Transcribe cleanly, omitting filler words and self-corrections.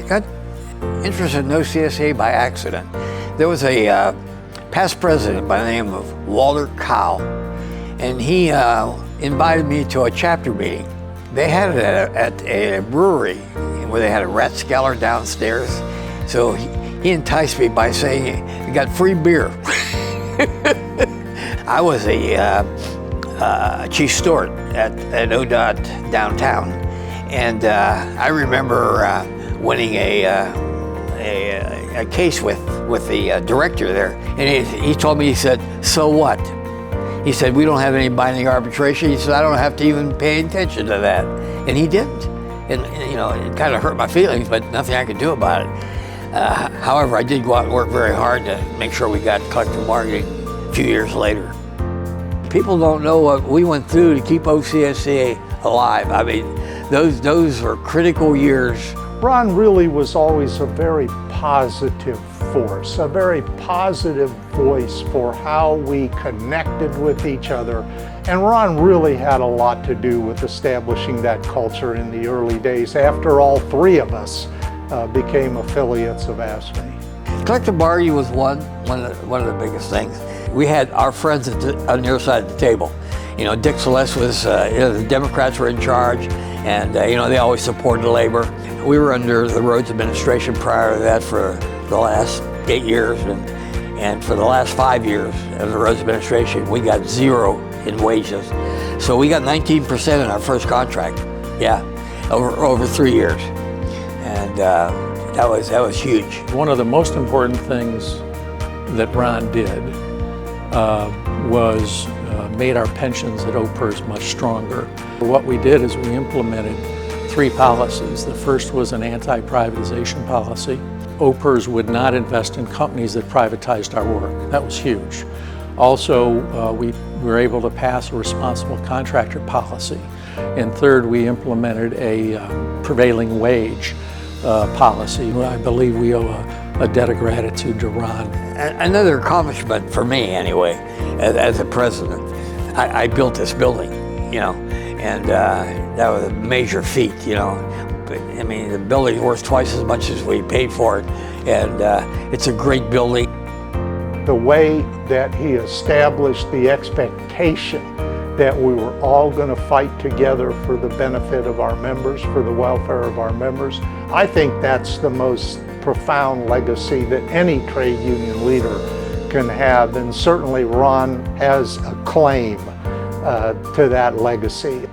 got interested in OCSEA by accident. There was a past president by the name of Walter Cowell, and he invited me to a chapter meeting. They had it at a brewery where they had a rathskeller downstairs. So he enticed me by saying, "You got free beer." I was a chief steward at ODOT downtown, and I remember winning a case with the director there, and he told me, he said, "So what?" He said, "We don't have any binding arbitration." He said, "I don't have to even pay attention to that," and he didn't. And you know, it kind of hurt my feelings, but nothing I could do about it. However, I did go out and work very hard to make sure we got collective bargaining a few years later. People don't know what we went through to keep OCSEA alive. I mean, those were critical years. Ron really was always a very positive force, a very positive voice for how we connected with each other. And Ron really had a lot to do with establishing that culture in the early days after all three of us became affiliates of ASME. Collective bargaining was one of the biggest things. We had our friends on the other side of the table. You know, Dick Celeste was, the Democrats were in charge, and they always supported labor. We were under the Rhodes administration prior to that for the last 8 years, and for the last 5 years of the Rhodes administration, we got 0 in wages. So we got 19% in our first contract, yeah, over 3 years, and that was huge. One of the most important things that Ron did was made our pensions at OPERS much stronger. What we did is we implemented 3 policies. The first was an anti-privatization policy. OPERS would not invest in companies that privatized our work. That was huge. Also, we were able to pass a responsible contractor policy. And third, we implemented a prevailing wage policy. I believe we owe a debt of gratitude to Ron. Another accomplishment for me, anyway, as a president, I built this building, and that was a major feat, But, I mean, the building's worth twice as much as we paid for it, and it's a great building. The way that he established the expectation that we were all going to fight together for the benefit of our members, for the welfare of our members, I think that's the most profound legacy that any trade union leader can have, and certainly Ron has a claim to that legacy.